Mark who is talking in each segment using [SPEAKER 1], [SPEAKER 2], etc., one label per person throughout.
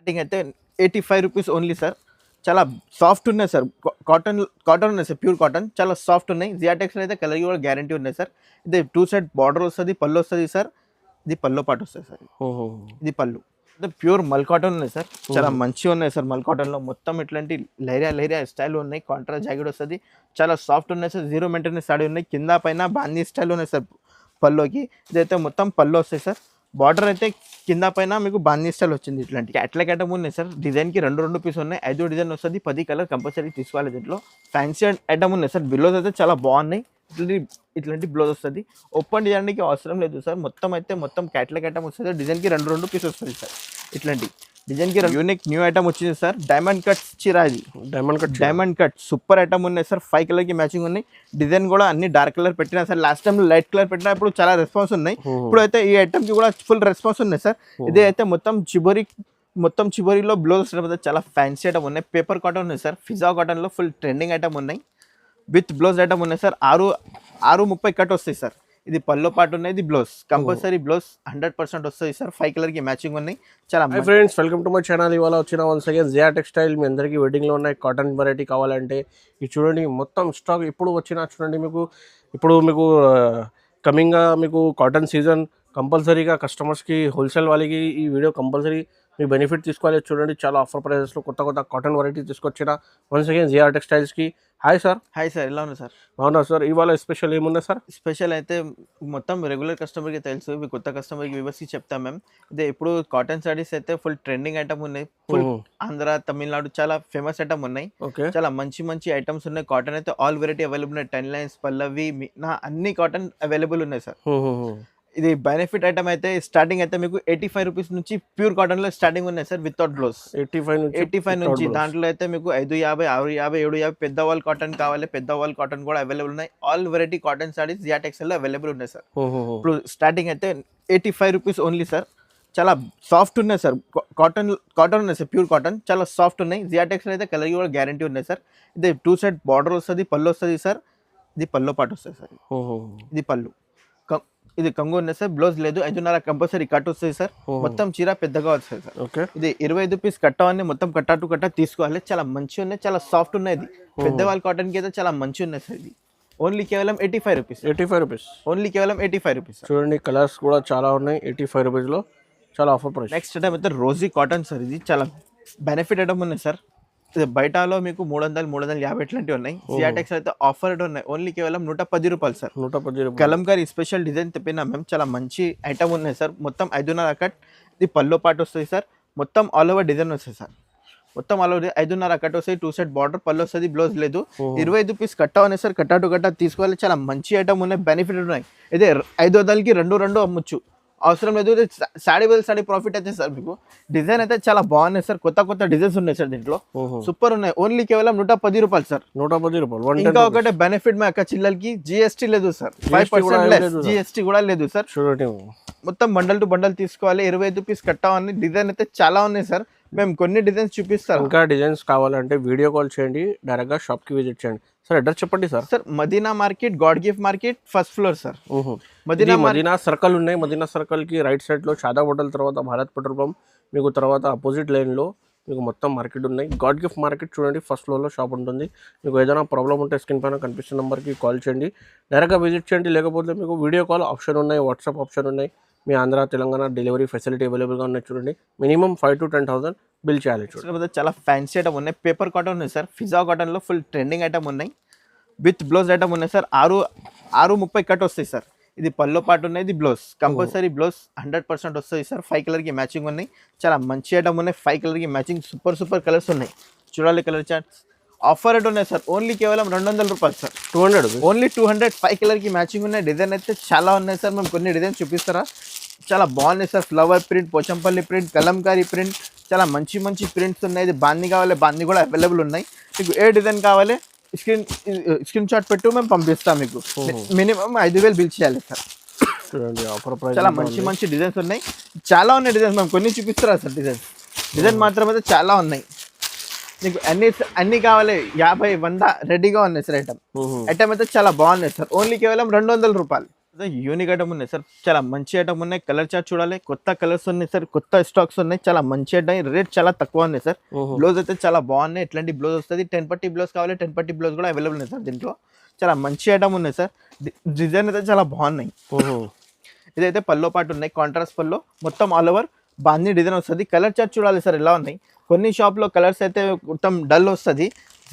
[SPEAKER 1] Starting అయితే 85 rupees only sir. చాలా soft ఉన్నాయి సార్. కాటన్ ఉన్నాయి సార్, ప్యూర్ కాటన్. చాలా సాఫ్ట్ ఉన్నాయి. జియాటెక్స్లో అయితే కలర్ కూడా గ్యారంటీ ఉన్నాయి సార్. ఇది 2 సైడ్ బార్డర్ వస్తుంది, పళ్ళు వస్తుంది సార్. ఇది పల్లో పాటు వస్తుంది సార్. ఇది పళ్ళు. ఇది ప్యూర్ మల్ కాటన్ ఉన్నాయి సార్. చాలా మంచిగా ఉన్నాయి సార్. మల్ కాటన్లో మొత్తం ఇట్లాంటి లైరియా స్టైల్ ఉన్నాయి. కాంట్రాస్ట్ జాకెట్ వస్తుంది. చాలా సాఫ్ట్ ఉన్నాయి సార్. జీరో మెయింటెనెన్స్ సాడీ ఉన్నాయి. కింద పైన బాందీ స్టైల్ ఉన్నాయి సార్ పల్లోకి. ఇదైతే మొత్తం పళ్ళు వస్తాయి సార్. బార్డర్ అయితే కింద పైన మీకు బాందీ స్టైల్ వచ్చింది. ఇట్లాంటి క్యాట్లాగ్ ఐటమ్ ఉన్నాయి సార్. డిజైన్కి 2 పీస్ ఉన్నాయి. 5 డిజైన్ వస్తుంది. 10 కలర్ కంపల్సరీ తీసుకోవాలి. దీంట్లో ఫ్యాన్సీ ఐటమ్ ఉన్నాయి సార్. బిలోస్ అయితే చాలా బాగున్నాయి. ఇట్లాంటి బ్లౌజ్ వస్తుంది. ఓపెన్ చేయడానికి అవసరం లేదు సార్. మొత్తం క్యాట్లాగ్ ఐటమ్ వస్తుంది. డిజైన్కి 2 పీస్ వస్తుంది సార్. ఇట్లాంటి డిజైన్కి యూనిక్ న్యూ ఐటమ్ వచ్చింది సార్. డైమండ్ కట్ చీర. ఇది డైమండ్ కట్ సూపర్ ఐటమ్ ఉన్నాయి సార్. 5 కలర్కి మ్యాచింగ్ ఉన్నాయి. డిజైన్ కూడా అన్ని డార్క్ కలర్ పెట్టినా sir. Last time light colour పెట్టినా ఇప్పుడు చాలా రెస్పాన్స్ ఉన్నాయి. ఇప్పుడు అయితే ఈ ఐటమ్కి కూడా ఫుల్ రెస్పాన్స్ ఉన్నాయి సార్. ఇదే అయితే మొత్తం చిబోరీలో బ్లౌజ్ చాలా ఫ్యాన్సీ ఐటమ్ ఉన్నాయి. పేపర్ కాటన్ ఉన్నాయి సార్. ఫిజా కాటన్లో ఫుల్ ట్రెండింగ్ ఐటమ్ ఉన్నాయి. విత్ బ్లౌజ్ ఐటమ్ ఉన్నాయి సార్. 6:30 కట్ వస్తాయి సార్. ఇది పల్లో పాటు ఉన్నాయి. ఇది బ్లౌజ్ కంపల్సరీ బ్లౌజ్ 100% వస్తుంది సార్. 5 కలర్కి మ్యాచింగ్ ఉన్నాయి. చాలా
[SPEAKER 2] friends, welcome to my channel. ఇవాళ వచ్చిన వన్స్ అగైన్ జియా టెక్స్టైల్. మీ అందరికీ వెడ్డింగ్లో ఉన్నాయి. కాటన్ వెరైటీ కావాలంటే ఇది చూడండి. మొత్తం స్టాక్ ఇప్పుడు వచ్చిన చూడండి. మీకు కమింగ్గా మీకు కాటన్ సీజన్ కంపల్సరీగా కస్టమర్స్కి హోల్సేల్ వాళ్ళకి ఈ వీడియో కంపల్సరీ మీ బెనిఫిట్ తీసుకోవాలి. చూడండి, చాలా ఆఫర్ ప్రైజెస్లో కొత్త కాటన్ వెరైటీ తీసుకొచ్చిన వన్స్ అగైన్ జియా టెక్స్టైల్స్కి. Hi sir.
[SPEAKER 1] ఎలా ఉన్నారు సార్?
[SPEAKER 2] అవునా సార్. ఇవాళ స్పెషల్ ఏముంది సార్?
[SPEAKER 1] స్పెషల్ అయితే మొత్తం రెగ్యులర్ కస్టమర్కి తెలుసు. ఇవి కొత్త కస్టమర్కి వివర్స్కి చెప్తాం మేము. ఇదే ఇప్పుడు కాటన్ సారీస్ అయితే ఫుల్ ట్రెండింగ్ ఐటమ్ ఉన్నాయి. ఫుల్ ఆంధ్ర, తమిళనాడు చాలా ఫేమస్ ఐటమ్ ఉన్నాయి. చాలా మంచి ఐటమ్స్ ఉన్నాయి. కాటన్ అయితే ఆల్ వెరైటీ అవైలబుల్ ఉన్నాయి. 10 లైన్స్, పల్లవి, అన్ని కాటన్ అవైలబుల్ ఉన్నాయి సార్. ఇది బెనిఫిట్ ఐటమ్ అయితే స్టార్టింగ్ అయితే మీకు 85 రూపీస్ నుంచి ప్యూర్ కాటన్ లో స్టార్టింగ్ ఉన్నాయి సార్. వితౌట్ బ్లౌజ్ 85 నుంచి. దాంట్లో అయితే మీకు 550, 650, 750 పెద్ద వాల్ కాటన్ కావాలి. పెద్ద వాల్ కాటన్ కూడా అవైలబుల్ ఉన్నాయి. All variety cotton saris Jia textile లో అవైలబుల్ ఉన్నాయి సార్. ఇప్పుడు స్టార్టింగ్ అయితే 85 రూపీస్ ఓన్లీ సార్. చాలా సాఫ్ట్ ఉన్నాయి సార్. కాటన్ ఉన్నాయి సార్, ప్యూర్ కాటన్. చాలా సాఫ్ట్ ఉన్నాయి. జియా టెక్స్టైల్ అయితే కలర్ కూడా గ్యారంటీ ఉన్నాయి సార్. ఇది 2 సైడ్ బార్డర్ వస్తుంది, పళ్ళు వస్తుంది సార్. ఇది పల్లో పాటు వస్తుంది సార్. ఇది పళ్ళు. ఇది కంగు ఉన్నాయి సార్. బ్లౌజ్ లేదు. 5.5 కంపల్సరీ కట్ వస్తుంది సార్. మొత్తం చీర పెద్దగా వస్తుంది సార్. ఇది 25 పీస్ కట్టవన్నీ మొత్తం కట్ట టు కట్ట తీసుకోవాలి. చాలా మంచిగా ఉన్నాయి. చాలా సాఫ్ట్ ఉన్నాయి. ఇది పెద్దవాళ్ళ కాటన్ కి అయితే చాలా మంచిగా ఉన్నాయి సార్. ఇది ఓన్లీ కేవలం 85 రూపీస్. ఓన్లీ కేవలం 85 రూపీస్.
[SPEAKER 2] చూడండి, కలర్స్ కూడా చాలా ఉన్నాయి. 85 రూపీస్లో చాలా ఆఫర్ ప్రైస్.
[SPEAKER 1] నెక్స్ట్ ఐటమ్ అయితే రోజీ కాటన్ సార్. ఇది చాలా బెనిఫిట్ ఐటమ్ ఉన్నాయి సార్. ఇది బయటలో మీకు 300, 350 ఇట్లాంటివి ఉన్నాయి. జియా టెక్స్టైల్ అయితే ఆఫర్ ఉన్నాయి. ఓన్లీ కేవలం 110 రూపాయలు సార్.
[SPEAKER 2] 110 రూపాయలు.
[SPEAKER 1] కలంకారీ స్పెషల్ డిజైన్ తెప్పినా మేము. చాలా మంచి ఐటమ్ ఉన్నాయి సార్. మొత్తం 5.5 కట్. ఇది పల్లో పాటు వస్తుంది సార్. మొత్తం ఆల్ ఓవర్ డిజైన్ వస్తుంది సార్. మొత్తం ఆల్ ఓవర్ 5.5 కట్ వస్తాయి. 2 సెట్ బార్డర్, పళ్ళు వస్తుంది, బ్లౌజ్ లేదు. 25 పీస్ కట్ట ఉన్నాయి సార్. కట్ట టు కట్ట తీసుకోవాలి. చాలా మంచి ఐటమ్ ఉన్నాయి. బెనిఫిట్ ఉన్నాయి. ఇదే 500కి 2 అమ్మొచ్చు. అవసరం లేదు. సాడీ బదులు సాడీ ప్రాఫిట్ అయితే సార్. మీకు డిజైన్ అయితే చాలా బాగున్నాయి సార్. కొత్త డిజైన్స్ ఉన్నాయి సార్. దీంట్లో సూపర్ ఉన్నాయి. ఓన్లీ కేవలం 110 రూపాయలు సార్.
[SPEAKER 2] 110 రూపాయలు.
[SPEAKER 1] ఇంకా ఒకటే బెనిఫిట్ మా అక్క చిల్లలకి జిఎస్టీ లేదు సార్. 5% జిఎస్టీ కూడా లేదు సార్. మొత్తం బండల్ టు బండల్ తీసుకోవాలి. 25 పీస్ కట్టామని. డిజైన్ అయితే చాలా ఉన్నాయి సార్. మేము కొన్ని డిజైన్స్ చూపిస్తాం.
[SPEAKER 2] ఇంకా డిజైన్స్ కావాలంటే వీడియో కాల్ చేయండి, డైరెక్ట్ గా షాప్ కి విజిట్ చేయండి. సార్ అడ్రస్ చెప్పండి sir.
[SPEAKER 1] Sir Madina market, god gift market, first floor sir.
[SPEAKER 2] Madina circle ఉన్నాయి. మదీనా సర్కిల్ కి రైట్ సైడ్ లో షాదా హోటల్ తర్వాత భారత్ పెట్రోల్ పంప్, మీకు తర్వాత అపోజిట్ లైన్ లో మీకు మొత్తం మార్కెట్ ఉన్నాయి. గాడ్ గిఫ్ట్ మార్కెట్ చూడండి, ఫస్ట్ ఫ్లోర్లో షాప్ ఉంటుంది. మీకు ఏదైనా ప్రాబ్లం ఉంటే స్క్రీన్ పైన కనిపిస్తున్న నెంబర్కి కాల్ చేయండి, డైరెక్ట్గా విజిట్ చేయండి. లేకపోతే మీకు వీడియో కాల్ ఆప్షన్ ఉన్నాయి, వాట్సాప్ ఆప్షన్ ఉన్నాయి. మీ ఆంధ్ర, తెలంగాణ డెలివరీ ఫెసిలిటీ అవైలబుల్గా ఉన్నాయి. చూడండి, మినిమం 5,000 to 10,000 బిల్ చేయాలి. చూడండి,
[SPEAKER 1] చాలా ఫ్యాన్సీ ఐటమ్ ఉన్నాయి. పేపర్ కాటన్ ఉన్నాయి సార్. ఫిజా కాటన్లో ఫుల్ ట్రెండింగ్ ఐటమ్ ఉన్నాయి. విత్ బ్లౌజ్ ఐటమ్ ఉన్నాయి సార్. 6:30 కట్ వస్తాయి సార్. ఇది పల్లో పాటు ఉన్నాయి. ఇది బ్లౌజ్ కంపల్సరీ బ్లౌజ్ 100% వస్తుంది సార్. 5 కలర్కి మ్యాచింగ్ ఉన్నాయి. చాలా మంచి ఐటమ్ ఉన్నాయి. 5 కలర్కి మ్యాచింగ్ సూపర్ కలర్స్ ఉన్నాయి. చూడాలి కలర్ చార్ట్స్. ఆఫర్ రేట్ ఉన్నాయి సార్. ఓన్లీ కేవలం 200 రూపాయలు సార్.
[SPEAKER 2] 200
[SPEAKER 1] ఓన్లీ 200. 5 కలర్కి మ్యాచింగ్ ఉన్నాయి. డిజైన్ అయితే చాలా ఉన్నాయి సార్. మేము కొన్ని డిజైన్ చూపిస్తారా? చాలా బాగున్నాయి sir. Flower print, Pochampally print, Kalamkari print, చాలా మంచి ప్రింట్స్ ఉన్నాయి. ఇది బాందీ కావాలి, బాందీ కూడా అవైలబుల్ ఉన్నాయి. మీకు ఏ డిజైన్ కావాలి స్క్రీన్ షాట్ పెట్టు, మేము పంపిస్తాం. మీకు మినిమం 5,000 బిల్ చేయాలి సార్. చాలా మంచి డిజైన్స్ ఉన్నాయి. చాలా ఉన్నాయి డిజైన్స్. మేము కొన్ని చూపిస్తారా సార్? డిజైన్ మాత్రం అయితే చాలా ఉన్నాయి. మీకు అన్ని కావాలి. 50, 100 రెడీగా ఉన్నాయి సార్. ఐటమ్ అయితే చాలా బాగున్నాయి సార్. ఓన్లీ కేవలం 200 రూపాయలు. యూనిక్ ఐటమ్ ఉన్నాయి సార్, చాలా మంచి ఐటమ్ ఉన్నాయి. కలర్ చార్ట్ చూడాలి, కొత్త కలర్స్ ఉన్నాయి సార్, కొత్త స్టాక్స్ ఉన్నాయి, చాలా మంచి ఐటమ్. రేట్ చాలా తక్కువ ఉన్నాయి సార్. బ్లౌజ్ అయితే చాలా బాగున్నాయి. ఇట్లాంటి బ్లౌజ్ వస్తుంది. 10 పట్టి బ్లౌజ్ కావాలి, 10 పట్టి బ్లౌజ్ కూడా అవైలబుల్ ఉన్నాయి సార్. దీంట్లో చాలా మంచి ఐటమ్ ఉన్నాయి సార్. డిజైన్ అయితే చాలా బాగున్నాయి. ఇదైతే పల్లో పాటు ఉన్నాయి, కాంట్రాస్ట్ పల్లో, మొత్తం ఆల్ ఓవర్ బాందీ డిజైన్ వస్తుంది. కలర్ చార్ట్ చూడాలి సార్ ఎలా ఉన్నాయి. కొన్ని షాప్లో కలర్స్ అయితే మొత్తం డల్ వస్తుంది.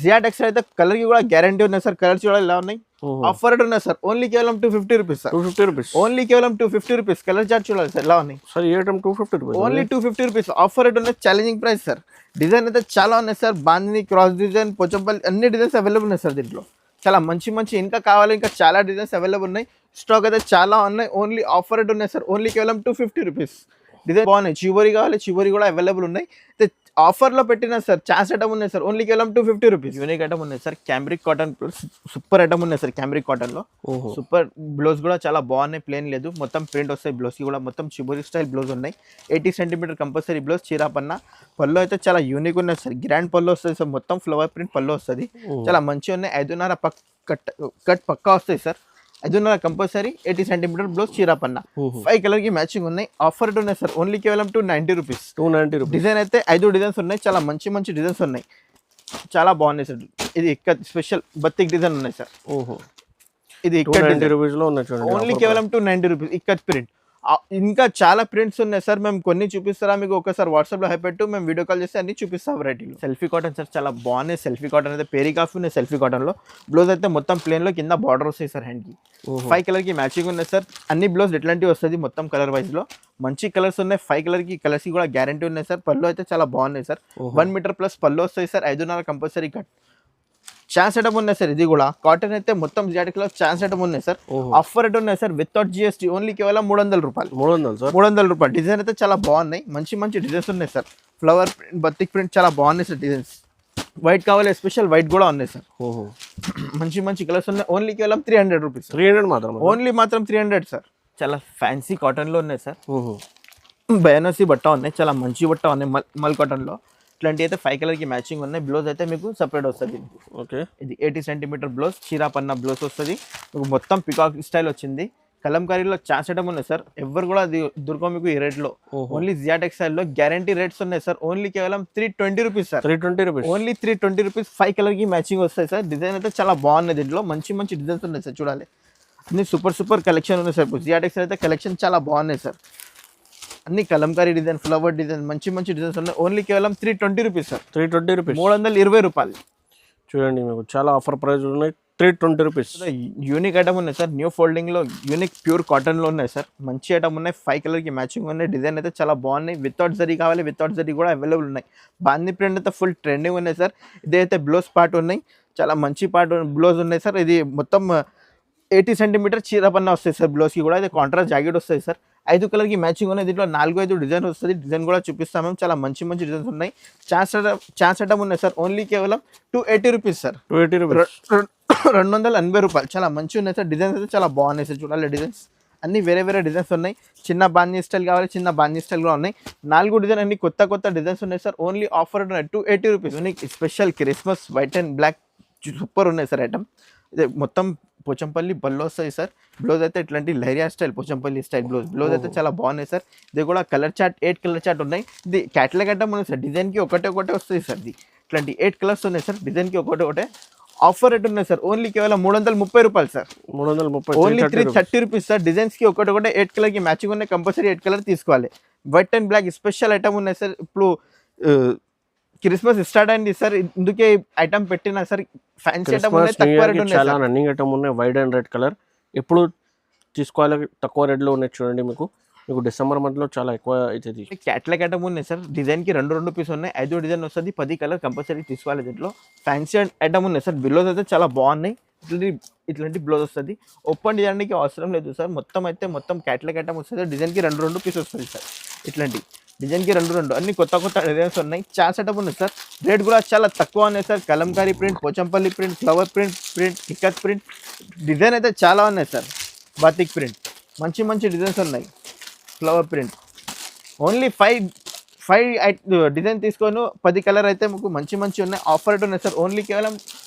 [SPEAKER 1] జియాట్ ఎక్స్ అయితే కలర్ కి కూడా గ్యారంటీ ఉన్నాయి సార్. కలర్ చూడాలి ఎలా ఉన్నాయి. ఆఫర్ రేట్ ఉన్నాయి సార్, ఓన్లీ కేవలం 250 రూపీస్ సార్.
[SPEAKER 2] 250 రూపీస్
[SPEAKER 1] ఓన్లీ కేవలం 250 రూపీస్. కలర్ చార్ట్ చూడాలి సార్ ఎలా ఉన్నాయి.
[SPEAKER 2] సార్ ఈ item 250 rupees,
[SPEAKER 1] only 250 rupees. Offer rate ఉన్నాయి, ఛాలెంజింగ్ ప్రైస్ సార్. డిజైన్ అయితే చాలా ఉన్నాయి sir. Bandhani, cross design, Pochampally అన్ని డిజైన్స్ అవైలబుల్ ఉన్నాయి సార్. దీంట్లో చాలా మంచి మంచి ఇంకా కావాలి, ఇంకా చాలా డిజైన్స్ అవైలబుల్ ఉన్నాయి. స్టాక్ అయితే చాలా ఉన్నాయి. ఓన్లీ ఆఫర్ రేట్ ఉన్నాయి సార్, ఓన్లీ కేవలం 250 రూపీస్. డిజైన్ బాగున్నాయి. చివరి కావాలి, చివరి కూడా అవైలబుల్ ఉన్నాయి. ఆఫర్లో పెట్టిన సార్ ఛాన్స్ ఐటమ్ ఉన్నాయి సార్, ఓన్లీ కేవలం 250 రూపీస్. యూనిక్ ఐటమ్ ఉన్నాయి sir. Cambric cotton super item ఉన్నాయి సార్. క్యాంబ్రిక్ కాటన్లో సూపర్ బ్లౌజ్ కూడా చాలా బాగున్నాయి. ప్లేన్ లేదు, మొత్తం ప్రింట్ వస్తాయి. బ్లౌజ్కి కూడా మొత్తం చిబోరి స్టైల్ బ్లౌజ్ ఉన్నాయి. 80 సెంటీమీటర్ కంపల్సరీ బ్లౌజ్. చీరాపన్న పళ్ళు అయితే చాలా యూనిక్ ఉన్నాయి సార్. గ్రాండ్ పళ్ళు వస్తుంది సార్, మొత్తం ఫ్లవర్ ప్రింట్ పళ్ళు వస్తుంది. చాలా మంచిగా ఉన్నాయి. 5.5 కట్ పక్కా వస్తాయి సార్. 5.5 కంపల్సరీ. 80 సెంటీమీటర్ బ్లౌజ్, చీరాపన్న. 5 కలర్ కి మ్యాచింగ్ ఉన్నాయి. ఆఫర్ రేట్ ఉన్నాయి సార్, ఓన్లీ కేవలం 290 రూపీస్.
[SPEAKER 2] 290 రూపీస్.
[SPEAKER 1] డిజైన్ అయితే 5 డిజైన్స్ ఉన్నాయి. చాలా మంచి మంచి డిజైన్స్ ఉన్నాయి, చాలా బాగున్నాయి సార్. ఇది ఇక్కడ స్పెషల్ బతిక్ డిజైన్ ఉన్నాయి సార్. ఇది ఇక్కడ
[SPEAKER 2] 290 రూపీస్ లో ఉన్నాయి చూడండి.
[SPEAKER 1] ఓన్లీ కేవలం 290 రూపీస్. ఇక్కడ ప్రింట్ ఇంకా చాలా ప్రింట్స్ ఉన్నాయి సార్. మేము కొన్ని చూపిస్తారా మీకు, ఒకసారి వాట్సాప్లో హై పెట్టు, మేము వీడియో కాల్ చేస్తే అన్ని చూపిస్తాం వెరైటీలు. సెల్ఫీ కాటన్ సార్, చాలా బాగున్నాయి. సెల్ఫీ కాటన్ అయితే పేరీ కాఫీ ఉన్నాయి. సెల్ఫీ కాటన్లో బ్లౌజ్ అయితే మొత్తం ప్లేన్లో కింద బార్డర్ వస్తాయి సార్. హ్యాండ్కి 5 కలర్కి మ్యాచింగ్ ఉన్నాయి సార్. అన్ని బ్లౌజ్ ఎట్లాంటివి వస్తుంది మొత్తం కలర్ వైజ్లో. మంచి కలర్స్ ఉన్నాయి. 5 కలర్కి కూడా గ్యారంటీ ఉన్నాయి సార్. పళ్ళు అయితే చాలా బాగున్నాయి సార్. 1 మీటర్ ప్లస్ పళ్ళు వస్తాయి sir. 5.5 compulsory cut. Chance item ఉన్నాయి సార్. ఇది కూడా కాటన్ అయితే మొత్తం జాటిక్లో ఛాన్స్ ఐటమ్ ఉన్నాయి సార్. ఆఫర్ రేట్ ఉన్నాయి సార్, వితౌట్ GST. ఓన్లీ కేవలం 300 రూపాయలు. 300 రూపాయలు. డిజైన్ అయితే చాలా బాగున్నాయి. మంచి మంచి డిజైన్స్ ఉన్నాయి sir. Flower print, batik print చాలా బాగున్నాయి సార్. డిజైన్స్ వైట్ కావాలి, స్పెషల్ వైట్ కూడా ఉన్నాయి సార్. మంచి మంచి కలర్స్ ఉన్నాయి. ఓన్లీ కేవలం 300 రూపీస్.
[SPEAKER 2] 300 మాత్రం.
[SPEAKER 1] ఓన్లీ మాత్రం 300 సార్. చాలా ఫ్యాన్సీ కాటన్లో ఉన్నాయి సార్. బయానసీ బట్ట ఉన్నాయి, చాలా మంచి బట్ట ఉన్నాయి. మల్ కాటన్లో ఇట్లాంటి అయితే 5 కలర్కి మ్యాచింగ్ ఉన్నాయి. బ్లౌజ్ అయితే మీకు సపరేట్ వస్తుంది.
[SPEAKER 2] ఓకే,
[SPEAKER 1] ఇది 80 సెంటీమీటర్ బ్లౌజ్, చీరాపన్న బ్లౌజ్ వస్తుంది. మీకు మొత్తం పికాక్ స్టైల్ వచ్చింది. కలంకారీలో ఛాన్స్ ఐటమ్ ఉన్నాయి సార్. ఎవరు కూడా అది దొరకవు మీకు ఈ రేట్లో. ఓన్లీ జియాట్ ఎక్స్టైల్లో గ్యారంటీ రేట్స్ ఉన్నాయి సార్. ఓన్లీ కేవలం 320 rupees sir.
[SPEAKER 2] 320 rupees.
[SPEAKER 1] Only 320 rupees. 5 కలర్కి మ్యాచింగ్ వస్తాయి సార్. డిజైన్ అయితే చాలా బాగున్నాయి. దీంట్లో మంచి మంచి డిజైన్స్ ఉన్నాయి సార్. చూడాలి, అన్ని సూపర్ సూపర్ కలెక్షన్ ఉన్నాయి సార్. జియాట్ ఎక్స్ అయితే కలెక్షన్ చాలా బాగున్నాయి సార్. అన్ని కలంకారీ డిజైన్, ఫ్లవర్ డిజైన్, మంచి మంచి డిజైన్స్ ఉన్నాయి. ఓన్లీ కేవలం 320 రూపీస్ సార్.
[SPEAKER 2] 320 రూపీస్.
[SPEAKER 1] 320 రూపాయలు.
[SPEAKER 2] చూడండి, మీకు చాలా ఆఫర్ ప్రైస్ ఉన్నాయి. 320 రూపీస్.
[SPEAKER 1] యూనిక్ ఐటమ్ ఉన్నాయి సార్. న్యూ ఫోల్డింగ్లో యూనిక్ ప్యూర్ కాటన్లో ఉన్నాయి సార్. మంచి ఐటమ్ ఉన్నాయి. 5 కలర్కి మ్యాచింగ్ ఉన్నాయి. డిజైన్ అయితే చాలా బాగున్నాయి. వితౌట్ జరీ కావాలి, వితౌట్ జరీ కూడా అవైలబుల్ ఉన్నాయి. బాందీ ప్రింట్ అయితే ఫుల్ ట్రెండింగ్ ఉన్నాయి సార్. ఇదైతే బ్లౌజ్ పార్ట్ ఉన్నాయి, చాలా మంచి పార్ట్ బ్లౌజ్ ఉన్నాయి సార్. ఇది మొత్తం 80 సెంటీమీటర్ చీరపన్న వస్తాయి సార్. బ్లౌజ్కి కూడా ఇది కాంట్రాస్ట్ జాకెట్ వస్తుంది సార్. 5 కలర్కి మ్యాచింగ్ ఉన్నాయి. దీంట్లో 4-5 డిజైన్ వస్తుంది. డిజైన్ కూడా చూపిస్తాం మేము. చాలా మంచి మంచి డిజైన్స్ ఉన్నాయి. ఛాన్స్ ఐటమ్ ఉన్నాయి సార్. ఓన్లీ కేవలం 280 రూపీస్ సార్.
[SPEAKER 2] 280 రూపీస్.
[SPEAKER 1] 280 రూపాయలు. చాలా మంచిగా ఉన్నాయి సార్. డిజైన్స్ అయితే చాలా బాగున్నాయి సార్. చూడాలి, డిజైన్స్ అన్ని వేరే వేరే డిజైన్స్ ఉన్నాయి. చిన్న బాందీ స్టైల్ కావాలి, చిన్న బాందీ స్టైల్ కూడా ఉన్నాయి. 4 డిజైన్ అన్ని కొత్త కొత్త డిజైన్స్ ఉన్నాయి సార్. ఓన్లీ ఆఫర్ ఉన్నాయి 280 rupees. Special Christmas white and black super ఉన్నాయి సార్ ఐటమ్. ఇది మొత్తం పోచంపల్లి పళ్ళు వస్తాయి సార్. బ్లౌజ్ అయితే ఇట్లాంటి లైరియా స్టైల్ పోచంపల్లి స్టైల్ బ్లౌజ్ అయితే చాలా బాగున్నాయి సార్. ఇది కూడా కలర్ చార్ట్ 8 కలర్ చార్ట్ ఉన్నాయి. ఇది క్యాటలాగ్ ఐటమ్ ఉన్నాయి సార్. డిజైన్కి ఒకటే వస్తుంది సార్. ఇది ఇట్లాంటి 8 కలర్స్ ఉన్నాయి సార్. డిజైన్కి ఒకటే. ఆఫర్ రేట్ ఉన్నాయి సార్. ఓన్లీ కేవలం 330 రూపాయలు సార్.
[SPEAKER 2] 330.
[SPEAKER 1] Only 330 rupees sir. డిజైన్స్కి ఒకటే 8 కలర్కి మ్యాచింగ్ ఉన్నాయి. కంపల్సరీ 8 కలర్ తీసుకోవాలి. White and black special item ఉన్నాయి సార్. ఇప్పుడు క్రిస్మస్ స్టార్ట్ అయింది సార్, ఇందుకే ఐటమ్ పెట్టినా సార్. ఫ్యాన్సీ ఐటమ్ ఉన్నాయి, తక్కువ రేట్ ఉన్నాయి.
[SPEAKER 2] చాలా రన్నింగ్ ఐటమ్ ఉన్నాయి. వైట్ అండ్ రెడ్ కలర్ ఎప్పుడు తీసుకోవాలి, తక్కువ రేట్లో ఉన్నాయి. చూడండి, మీకు డిసెంబర్ మంత్లో చాలా ఎక్కువ అవుతుంది.
[SPEAKER 1] క్యాటలాగ్ ఐటమ్ ఉన్నాయి సార్. డిజైన్కి 2 పీస్ ఉన్నాయి. 5 డిజైన్ వస్తుంది. 10 కలర్ కంపల్సరీ తీసుకోవాలి. దీంట్లో ఫ్యాన్సీ ఐటమ్ ఉన్నాయి సార్. బ్లౌజ్ అయితే చాలా బాగున్నాయి. ఇట్లాంటి బ్లౌజ్ వస్తుంది. ఓపెన్ చేయడానికి అవసరం లేదు సార్. మొత్తం క్యాటలాగ్ ఐటమ్ వస్తుంది. డిజైన్కి 2 పీస్ వస్తుంది సార్. ఇట్లాంటి డిజైన్కి 2 అన్ని కొత్త కొత్త డిజైన్స్ ఉన్నాయి. ఛాన్స్ ఐటమ్ ఉన్నాయి సార్. రేట్ కూడా చాలా తక్కువ ఉన్నాయి sir. Kalamkari print, Pochampally print, flower print, ikat print design అయితే చాలా ఉన్నాయి సార్. బాతిక్ ప్రింట్ మంచి మంచి డిజైన్స్ ఉన్నాయి. ఫ్లవర్ ప్రింట్ ఓన్లీ 5 డిజైన్ తీసుకొని 10 కలర్ అయితే మీకు మంచి మంచి ఉన్నాయి. ఆఫర్ రేట్ ఉన్నాయి సార్. ఓన్లీ కేవలం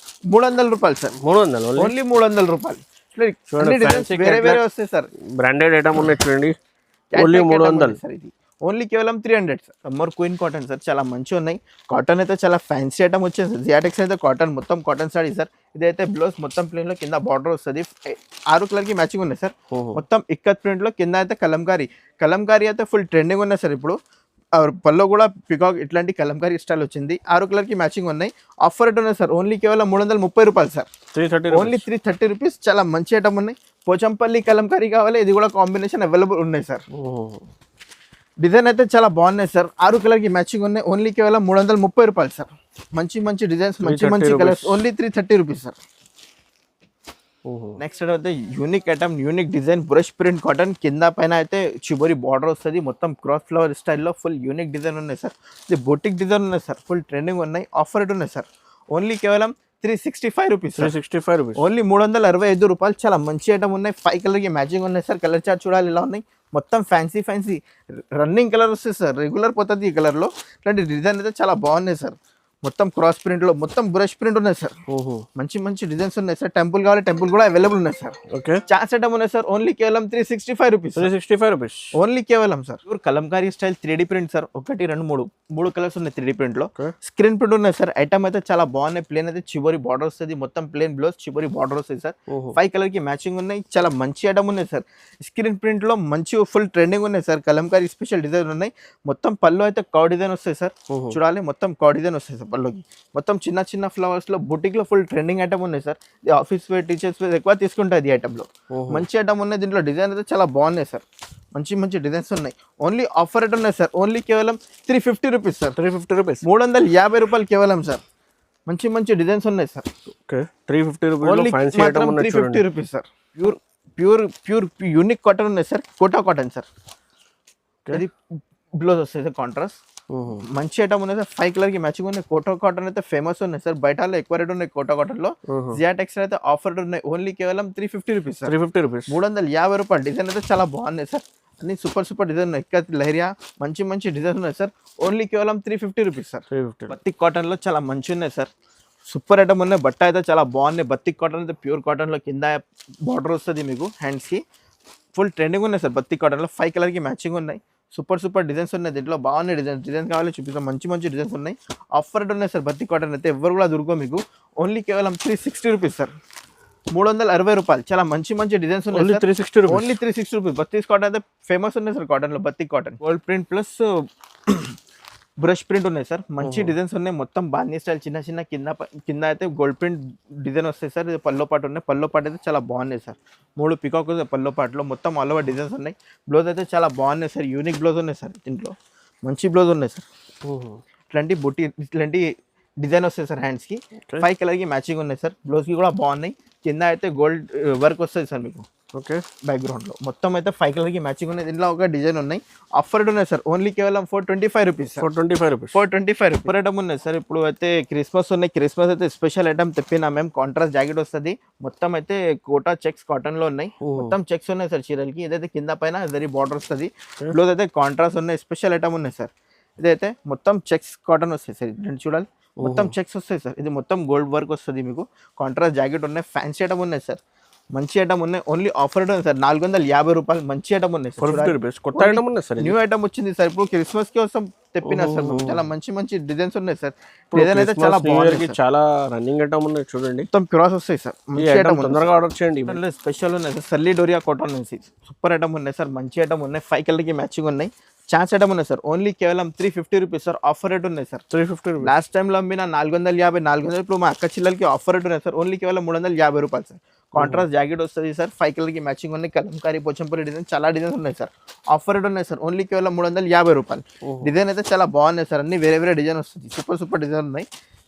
[SPEAKER 1] 300 రూపాయలు సార్.
[SPEAKER 2] 300.
[SPEAKER 1] ఓన్లీ 300 రూపాయలు. అన్ని డిజైన్స్ వేరే వేరే వస్తాయి సార్.
[SPEAKER 2] బ్రాండెడ్ ఐటమ్ ఉన్నాయి చూడండి, ఓన్లీ 300
[SPEAKER 1] సార్. ఇది ఓన్లీ కేవలం 300 sir. Summer queen cotton sir, చాలా మంచిగా ఉన్నాయి. కాటన్ అయితే చాలా ఫ్యాన్సీ ఐటమ్ వచ్చేది సార్. జియాటెక్స్ అయితే కాటన్, మొత్తం కాటన్ సారీ సార్. ఇదైతే బ్లౌజ్ మొత్తం ప్లేన్ లో కింద బార్డర్ వస్తుంది. 6 కలర్ కి మ్యాచింగ్ ఉన్నాయి సార్. మొత్తం ఇక్కత్ ప్రింట్ లో కింద అయితే కలంకారీ అయితే ఫుల్ ట్రెండింగ్ ఉన్నాయి సార్. ఇప్పుడు పల్లో కూడా పికాక్ ఇట్లాంటి కలంకారీ స్టైల్ వచ్చింది. 6 కలర్ కి మ్యాచింగ్ ఉన్నాయి. ఆఫర్ రేట్ ఉన్నాయి సార్, ఓన్లీ కేవలం 330 రూపాయలు సార్.
[SPEAKER 2] 330,
[SPEAKER 1] only 330 rupees. చాలా మంచి ఐటమ్ ఉన్నాయి. పోచంపల్లి కలంకారీ కావాలి, ఇది కూడా కాంబినేషన్ అవైలబుల్ ఉన్నాయి సార్. డిజైన్ అయితే చాలా బాగున్నాయి సార్. 6 కలర్ కి మ్యాచింగ్ ఉన్నాయి. ఓన్లీ కేవలం 330 రూపాయలు సార్. మంచి డిజైన్స్, మంచి colours, only 330 rupees sir. Next అయితే unique item, unique design, brush print cotton. కింద పైన అయితే చివరి బార్డర్ వస్తుంది. మొత్తం క్రాస్ ఫ్లవర్ స్టైల్లో ఫుల్ యూనిక్ డిజైన్ ఉన్నాయి సార్. ఇది బొటిక్ డిజైన్ ఉన్నాయి సార్. ఫుల్ ట్రెండింగ్ ఉన్నాయి. ఆఫర్ రేట్ ఉన్నాయి సార్. ఓన్లీ కేవలం 365 రూపీస్.
[SPEAKER 2] 365 రూపీస్.
[SPEAKER 1] ఓన్లీ 365 రూపాయలు. చాలా మంచి ఐటమ్ ఉన్నాయి. 5 కలర్ కి మ్యాచింగ్ ఉన్నాయి సార్. కలర్ చార్ట్ చూడాలి ఇలా ఉన్నాయి. మొత్తం ఫ్యాన్సీ రన్నింగ్ కలర్ వస్తుంది సార్. రెగ్యులర్ పోతుంది ఈ కలర్లో. ఇట్లాంటి డిజైన్ అయితే చాలా బాగున్నాయి సార్. మొత్తం క్రాస్ ప్రింట్ లో మొత్తం బ్రష్ ప్రింట్ ఉన్నాయి సార్. మంచి డిజైన్స్ ఉన్నాయి సార్. టెంపుల్ కావాలి, టెంపుల్ కూడా అవైలబుల్ ఉన్నాయి సార్.
[SPEAKER 2] ఓకే,
[SPEAKER 1] చార్ట్ ఐటమ్ ఉన్నాయి సార్. ఓన్లీ కేవలం 365 రూపీస్.
[SPEAKER 2] 365 రూపీస్
[SPEAKER 1] ఓన్లీ కేవలం sir. Pure Kalamkari style 3D print sir. 1 2 3 colours ఉన్నాయి 3D ప్రింట్ లో. స్క్రీన్ ప్రింట్ ఉన్నాయి సార్. ఐటమ్ అయితే చాలా బాగున్నాయి. ప్లేన్ అయితే చివరి బార్డర్ వస్తుంది. మొత్తం ప్లేన్ బ్లౌజ్, చివరి బార్డర్ వస్తుంది సార్. 5 కలర్ కి మ్యాచింగ్ ఉన్నాయి. చాలా మంచి ఐటమ్ ఉన్నాయి సార్. స్క్రీన్ ప్రింట్ లో మంచి ఫుల్ ట్రెండింగ్ ఉన్నాయి సార్. కలంకారీ స్పెషల్ డిజైన్ ఉన్నాయి. మొత్తం పళ్ళు అయితే కౌ డిజైన్ వస్తాయి సార్. చూడాలి, మొత్తం కౌ డిజైన్ వస్తాయి సార్ పళ్ళుకి. మొత్తం చిన్న ఫ్లవర్స్ లో బుటిక్ లో ఫుల్ ట్రెండింగ్ ఐటమ్ ఉన్నాయి sir. Office wear, teachers wear ఎక్కువ తీసుకుంటాయి ఈ ఐటమ్ లో. మంచి ఐటమ్ ఉన్నాయి. దీంట్లో డిజైన్ అయితే చాలా బాగున్నాయి సార్. మంచి డిజైన్స్ ఉన్నాయి. ఓన్లీ ఆఫర్ రేట్ ఉన్నాయి సార్. ఓన్లీ కేవలం 350 రూపీస్ సార్.
[SPEAKER 2] 350 రూపీస్.
[SPEAKER 1] 350 రూపాయలు కేవలం సార్. మంచి డిజైన్స్ ఉన్నాయి sir.
[SPEAKER 2] Okay, 350 rupees.
[SPEAKER 1] Only 350 rupees sir. Pure unique cotton ఉన్నాయి సార్. Kota cotton sir. ఇది బ్లౌజ్ వస్తాయి సార్ కాంట్రాస్ట్. మంచి ఐటమ్ ఉన్నాయి సార్. 5 కలర్ కి మ్యాచింగ్ ఉన్నాయి. కోటా కాటన్ అయితే ఫేమస్ ఉన్నాయి సార్. బయట ఎక్కువ రేట్ ఉన్నాయి కోటా కాటన్ లో. జియాటెక్స్ అయితే ఆఫర్ ఉన్నాయి. ఓన్లీ కేవలం 350 రూపీస్ సార్.
[SPEAKER 2] 350 రూపీస్.
[SPEAKER 1] 350 రూపాయలు. డిజైన్ అయితే చాలా బాగున్నాయి సార్. అన్ని సూపర్ డిజైన్ ఉన్నాయి. ఇక్కత్ లహరియా మంచి డిజైన్ ఉన్నాయి సార్. ఓన్లీ కేవలం 350 రూపీస్ సార్.
[SPEAKER 2] 350.
[SPEAKER 1] బత్తిక్ కాటన్ లో చాలా మంచి ఉన్నాయి సార్. సూపర్ ఐటమ్ ఉన్నాయి. బట్ట అయితే చాలా బాగున్నాయి. బత్తిక్ కాటన్ అయితే ప్యూర్ కాటన్ లో కింద బార్డర్ వస్తుంది మీకు హ్యాండ్స్ కి. ఫుల్ ట్రెండింగ్ ఉన్నాయి సార్. బత్తిక్ కాటన్ లో 5 కలర్ కి మ్యాచింగ్ ఉన్నాయి. సూపర్ డిజైన్స్ ఉన్నాయి. దీంట్లో బాగున్నాయి డిజైన్స్ కావాలి చూపిస్తాం. మంచి డిజైన్స్ ఉన్నాయి. ఆఫర్ రేట్ ఉన్నాయి సార్. బత్తిక్ కాటన్ అయితే ఎవరు కూడా దొరకవు మీకు. ఓన్లీ కేవలం 360 రూపీస్ సార్. 360 రూపాయలు. చాలా మంచి డిజైన్స్ ఉన్నాయి.
[SPEAKER 2] 360 rupees.
[SPEAKER 1] Only 360 rupees. Batik cotton అయితే ఫేమస్ ఉన్నాయి సార్ కాటన్ లో. Batik cotton gold print plus brush print ఉన్నాయి సార్. మంచి డిజైన్స్ ఉన్నాయి. మొత్తం బాందీ స్టైల్ చిన్న కింద అయితే గోల్డ్ ప్రింట్ డిజైన్ వస్తాయి సార్. ఇది పల్లో పాటు ఉన్నాయి. పల్లో పాటు అయితే చాలా బాగున్నాయి సార్. 3 పికాక్ పల్లో పాటలో మొత్తం ఆల్ ఓవర్ డిజైన్స్ ఉన్నాయి. బ్లౌజ్ అయితే చాలా బాగున్నాయి సార్. యూనిక్ బ్లౌజ్ ఉన్నాయి సార్. దీంట్లో మంచి బ్లౌజ్ ఉన్నాయి సార్. ఇట్లాంటి డిజైన్ వస్తాయి సార్ హ్యాండ్స్ కి. 5 కలర్ కి మ్యాచింగ్ ఉన్నాయి సార్. బ్లౌజ్ కి కూడా బాగున్నాయి. కింద అయితే గోల్డ్ వర్క్ వస్తుంది సార్ మీకు.
[SPEAKER 2] ఓకే,
[SPEAKER 1] బ్యాక్గ్రౌండ్ లో మొత్తం అయితే 5 కలర్ కి మ్యాచింగ్ ఉన్నాయి. దీంట్లో ఒక డిజైన్ ఉన్నాయి. ఆఫర్ ఉన్నాయి సార్. ఓన్లీ కేవలం 425 రూపీస్.
[SPEAKER 2] 425 రూపీస్.
[SPEAKER 1] 425 రూపీస్ ఐటమ్ ఉన్నాయి సార్. ఇప్పుడు అయితే క్రిస్మస్ ఉన్నాయి. క్రిస్మస్ అయితే స్పెషల్ ఐటమ్ తెప్పినా మేము. కాంట్రాస్ట్ జాకెట్ వస్తుంది. మొత్తం అయితే కోటా చెక్స్ కాటన్ లో ఉన్నాయి. మొత్తం చెక్స్ ఉన్నాయి సార్ చీరలకి. ఇదైతే కింద పైన జరీ బార్డర్ వస్తుంది. బ్లౌజ్ అయితే కాంట్రాస్ట్ ఉన్నాయి. స్పెషల్ ఐటమ్ ఉన్నాయి సార్. ఇదైతే మొత్తం చెక్స్ కాటన్ వస్తాయి సార్. రెండు చూడాలి, మొత్తం చెక్స్ వస్తాయి సార్. ఇది మొత్తం గోల్డ్ వర్క్ వస్తుంది మీకు. కాంట్రాస్ట్ జాకెట్ ఉన్నాయి. ఫ్యాన్సీ ఐటమ్ ఉన్నాయి సార్. మంచి ఐటమ్ ఉన్నాయి. ఓన్లీ ఆఫర్ ఉంది సార్. 450 రూపాయలు. మంచి ఐటమ్ ఉన్నాయి సార్.
[SPEAKER 2] కొత్త ఐటమ్ ఉన్నాయి సార్.
[SPEAKER 1] న్యూ ఐటమ్ వచ్చింది సార్. ఇప్పుడు క్రిస్మస్ కి కోసం తెప్పినా సార్. చాలా మంచి డిజైన్స్ ఉన్నాయి సార్. డిజైన్ అయితే చాలా బాగుంది.
[SPEAKER 2] చాలా రన్నింగ్ ఐటమ్ ఉన్నాయి చూడండి.
[SPEAKER 1] మొత్తం క్రాస్ వస్తాయి సార్. మంచి ఐటమ్
[SPEAKER 2] తొందరగా ఆర్డర్ చేయండి.
[SPEAKER 1] స్పెషల్ ఉన్నాయి సార్. సల్లీ డోరియా కాటన్ నుంచి సూపర్ ఐటమ్ ఉన్నాయి సార్. మంచి ఐటమ్ ఉన్నాయి. 5 కలర్ కి మ్యాచింగ్ ఉన్నాయి. ఛాన్స్ ఐటమ్ ఉన్నాయి సార్. ఓన్లీ కేవలం 350 రూపీస్ సార్. ఆఫర్ రేట్ ఉన్నాయి సార్.
[SPEAKER 2] 350 రూపీస్.
[SPEAKER 1] లాస్ట్ టైంలో అమ్మిన 450 ఇప్పుడు మా అక్క చిల్లలకి ఆఫర్ రేట్ ఉన్నాయి సార్. ఓన్లీ కేవలం 350 రూపాయలు సార్. కాంట్రాస్ట్ జాకెట్ వస్తుంది సార్. 5 కలర్ కి మ్యాచింగ్ ఉన్నాయి. కలంకారీ పోచంపల్లి డిజైన్ చాలా డిజైన్స్ ఉన్నాయి సార్. ఆఫర్ రేట్ ఉన్నాయి సార్. ఓన్లీ కేవలం 350 రూపాయలు. డిజైన్ అయితే చాలా బాగున్నాయి సార్. అన్ని వేరే డిజైన్ వస్తుంది. సూపర్ డిజైన్ ఉన్నాయి.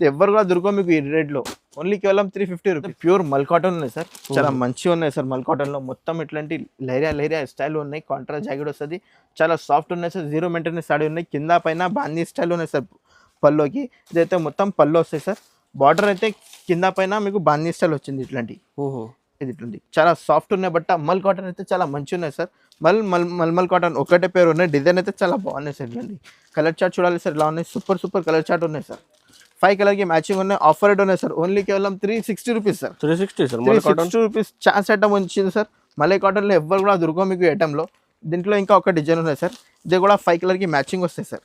[SPEAKER 1] ఎవరు కూడా దొరకవు మీకు ఈ రేట్ లో. ఓన్లీ కేవలం 350 రూపీస్. ప్యూర్ మల్ కాటన్ ఉన్నాయి సార్. చాలా మంచిగా ఉన్నాయి సార్. మల్ కాటన్ లో మొత్తం ఇట్లాంటి లైరియా స్టైల్ ఉన్నాయి. కాంట్రాస్ట్ జాకెట్ వస్తుంది. చాలా సాఫ్ట్ ఉన్నాయి సార్. జీరో మెయింటెనెన్స్ సాడీ ఉన్నాయి. కింద పైన బాందీ స్టైల్ ఉన్నాయి సార్ పల్లోకి. ఇదైతే మొత్తం పళ్ళు వస్తాయి సార్. బార్డర్ అయితే కింద పైన మీకు బాందీ స్టైల్ వచ్చింది. ఇట్లాంటి ఇది ఇట్లాంటి చాలా సాఫ్ట్ ఉన్నాయి. బట్ మల్ కాటన్ అయితే చాలా మంచి ఉన్నాయి సార్. మల్ కాటన్ ఒకటే పేరు ఉన్నాయి. డిజైన్ అయితే చాలా బాగున్నాయి సార్. ఇట్లాంటి కలర్ చార్ట్ చూడాలి సార్. ఇలా ఉన్నాయి. సూపర్ కలర్ చార్ట్ ఉన్నాయి సార్. 5 కలర్కి మ్యాచింగ్ ఉన్నాయి. ఆఫర్ రేట్ ఉన్నాయి సార్, ఓన్లీ కేవలం 360 రూపీస్ సార్.
[SPEAKER 2] 360 సార్. మళ్ళీ కాటన్
[SPEAKER 1] 360 రూపీస్ ఛాన్స్ ఐటమ్ వచ్చింది సార్. మళ్ళీ కాటన్లో ఎవ్వరు కూడా దొరకవు మీకు ఈ ఐటెంలో. దీంట్లో ఇంకా ఒక డిజైన్ ఉన్నాయి సార్, ఇది కూడా 5 కలర్కి మ్యాచింగ్ వస్తాయి సార్.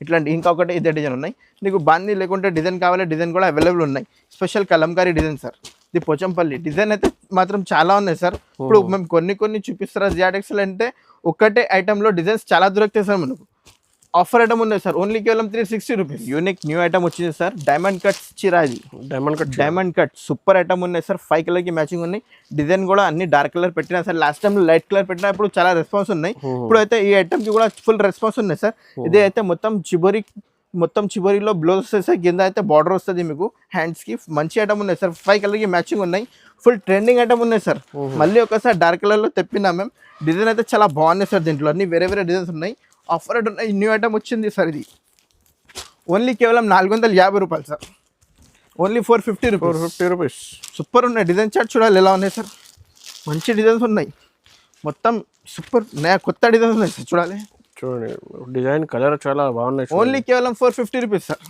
[SPEAKER 1] ఇట్లాంటి ఇంకా ఒకటి ఇదే డిజైన్ ఉన్నాయి. నీకు బాంది లేకుంటే డిజైన్ కావాలి, డిజైన్ కూడా అవైలబుల్ ఉన్నాయి. స్పెషల్ కలంకారీ డిజైన్ సార్, ఇది పోచంపల్లి డిజైన్ అయితే మాత్రం చాలా ఉన్నాయి సార్. ఇప్పుడు మేము కొన్ని చూపిస్తారా జియాటెక్స్లో అంటే ఒక్కటే ఐటెంలో డిజైన్స్ చాలా దొరుకుతాయి సార్ మనకు. ఆఫర్ ఐటమ్ ఉన్నాయి సార్, ఓన్లీ కేవలం 360 రూపీస్. యూనిక్ న్యూ ఐటమ్ వచ్చింది సార్, డైమండ్ కట్ చీర. ఇది డైమండ్ కట్ సూపర్ ఐటమ్ ఉన్నాయి సార్. 5 కలర్కి మ్యాచింగ్ ఉన్నాయి. డిజైన్ కూడా అన్ని డార్క్ కలర్ పెట్టినా sir, last time light colour పెట్టినా ఇప్పుడు చాలా రెస్పాన్స్ ఉన్నాయి. ఇప్పుడు అయితే ఈ ఐటమ్కి కూడా ఫుల్ రెస్పాన్స్ ఉన్నాయి సార్. ఇదే అయితే మొత్తం చివరిలో బ్లౌజ్ వస్తుంది సార్, కింద అయితే బార్డర్ వస్తుంది మీకు హ్యాండ్స్కి. మంచి ఐటమ్ ఉన్నాయి సార్, 5 కలర్కి మ్యాచింగ్ ఉన్నాయి. ఫుల్ ట్రెండింగ్ ఐటమ్ ఉన్నాయి సార్. మళ్ళీ ఒకసారి డార్క్ కలర్లో తెప్పినా మేము. డిజైన్ అయితే చాలా బాగున్నాయి సార్, దీంట్లో అన్ని వేరే డిజైన్స్ ఉన్నాయి. ఆఫర్ రేట్ ఉన్నాయి. న్యూ ఐటమ్ వచ్చింది సార్, ఇది ఓన్లీ కేవలం 450 రూపాయలు సార్. Only 450 rupees. సూపర్ ఉన్నాయి. డిజైన్ చార్ట్ చూడాలి ఎలా ఉన్నాయి సార్, మంచి డిజైన్స్ ఉన్నాయి. మొత్తం సూపర్ కొత్త డిజైన్స్ ఉన్నాయి సార్, చూడాలి.
[SPEAKER 2] చూడండి డిజైన్ కలర్ చాలా బాగున్నాయి.
[SPEAKER 1] ఓన్లీ కేవలం 450 రూపీస్ సార్.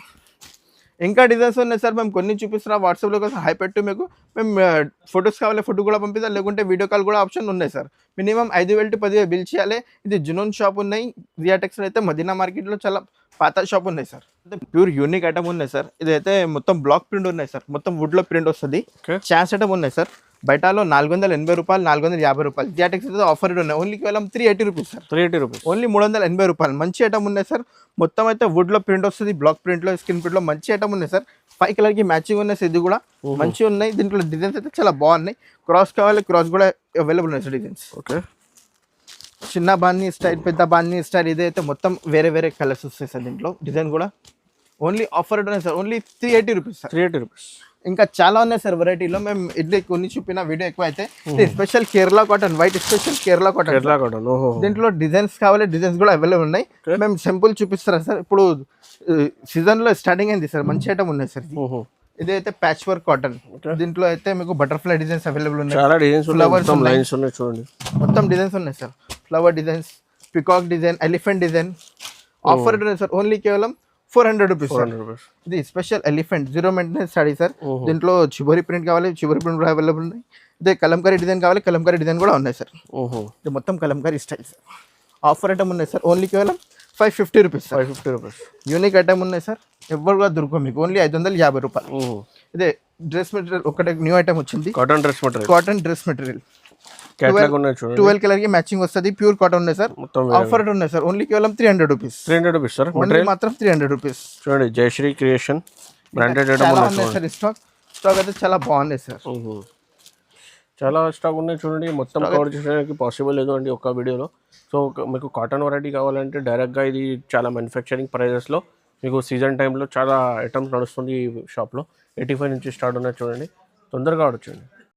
[SPEAKER 1] ఇంకా డిజైన్స్ ఉన్నాయి సార్, మేము కొన్ని చూపిస్తున్నా. వాట్సాప్లో కోసం హై పెట్టు, మీకు మేము ఫొటోస్ కావాలి ఫోటో కూడా పంపిస్తాం, లేకుంటే వీడియో కాల్ కూడా ఆప్షన్ ఉన్నాయి సార్. మినిమం 5,000 to 10,000 బిల్ చేయాలి. ఇది జునూన్ షాప్ ఉన్నాయి. జియాటెక్స్ అయితే మదీనా మార్కెట్లో చాలా పాత షాప్ ఉన్నాయి సార్. అంటే ప్యూర్ యూనిక్ ఐటమ్ ఉన్నాయి సార్. ఇదైతే మొత్తం బ్లాక్ ప్రింట్ ఉన్నాయి సార్, మొత్తం వుడ్లో ప్రింట్ వస్తుంది. ఛాన్స్ ఐటమ్ ఉన్నాయి సార్. బయటలో 480 రూపాయలు, 450 రూపాయలు. జియాటెక్స్ అయితే ఆఫర్ రేట్ ఉన్నాయి. ఓన్లీ కేవలం 380 రూపీస్ సార్. 380 రూపీస్. ఓన్లీ 380 రూపాయలు. మంచి ఐటమ్ ఉన్నాయి సార్. మొత్తం అయితే వుడ్లో ప్రింట్ వస్తుంది, బ్లాక్ ప్రింట్లో, స్క్రీన్ ప్రింట్లో మంచి ఐటమ్ ఉన్నాయి సార్. 5 కలర్కి మ్యాచింగ్ ఉన్నాయి సార్. ఇది కూడా మంచిగా ఉన్నాయి. దీంట్లో డిజైన్స్ అయితే చాలా బాగున్నాయి. క్రాస్ కావాలి, క్రాస్ కూడా అవైలబుల్ ఉన్నాయి సార్ డిజైన్స్.
[SPEAKER 2] ఓకే,
[SPEAKER 1] చిన్న బాన్ని స్టైల్, పెద్ద బాన్ని స్టైల్, ఇదైతే మొత్తం వేరే కలర్స్ వస్తాయి సార్. దీంట్లో డిజైన్ కూడా ఓన్లీ ఆఫర్ రేట్ ఉన్నాయి sir. Only 380 rupees sir. 380 rupees. ఇంకా చాలా ఉన్నాయి సార్ వెరైటీలో. మేము ఇడ్లీ కొన్ని చూపిన వీడియో ఎక్కువ అయితే. Special Kerala cotton, white special Kerala cotton. దీంట్లో డిజైన్స్ కావాలి, డిజైన్స్ కూడా అవైలబుల్ ఉన్నాయి. మేము సింపుల్ చూపిస్తారా సార్. ఇప్పుడు సీజన్లో స్టార్టింగ్ అయింది సార్, మంచి ఐటమ్ ఉన్నాయి సార్. ఇదైతే ప్యాచ్ వర్క్ కాటన్. దీంట్లో అయితే మీకు బటర్ఫ్లై డిజైన్స్ అవైలబుల్ ఉన్నాయి.
[SPEAKER 2] చాలా డిజైన్స్, ఫ్లవర్స్ లైన్స్ ఉన్నాయి చూడండి.
[SPEAKER 1] మొత్తం డిజైన్స్ ఉన్నాయి sir. Flower designs, peacock design, elephant design. Offer ఉన్నాయి సార్. ఓన్లీ కేవలం 400 రూపీస్. ఇది special elephant zero maintenance sorry sir. దీంట్లో చివరి ప్రింట్ కావాలి, చివరి ప్రింట్ కూడా అవైలబుల్ ఉన్నాయి. ఇదే కలంకారీ డిజైన్ కావాలి, కలంకారీ డిజైన్ కూడా ఉన్నాయి సార్. ఇది మొత్తం Kalamkari style sir. Offer item ఉన్నాయి సార్. ఓన్లీ కేవలం 550 రూపీస్. 550 రూపీస్. యూనిక్ ఐటమ్ ఉన్నాయి సార్, ఎవరు కూడా దొరకవు మీకు. ఓన్లీ 550 రూపాయలు. ఇదే డ్రెస్ మెటీరియల్ ఒకటే న్యూ ఐటమ్ వచ్చింది, కాటన్ డ్రెస్ మెటీరియల్. 12 కలర్కి మ్యాచింగ్ వస్తుంది. ప్యూర్ కాటన్ ఉన్నాయి సార్. ఆఫర్ ఉన్నాయి సార్. ఓన్లీ కేవలం 300 రూపీస్. 300 rupees sir. మాత్రం 300 రూపీస్. చూడండి జయశ్రీ క్రియేషన్ బ్రాండెడ్ ఐటమ్ ఉన్నాయి సార్. స్టాక్ అయితే చాలా బాగున్నాయి సార్. చాలా స్టాక్ ఉన్నాయి చూడండి. మొత్తం కవర్ చేయడానికి పాసిబుల్ లేదు అండి ఒక వీడియోలో. సో మీకు కాటన్ వెరైటీ కావాలంటే డైరెక్ట్గా ఇది చాలా మ్యానుఫ్యాక్చరింగ్ ప్రైజెస్లో మీకు సీజన్ టైంలో చాలా ఐటమ్స్ నడుస్తుంది ఈ షాప్లో. 85 నుంచి స్టార్ట్ ఉన్నాయి చూడండి, తొందరగా వచ్చండి.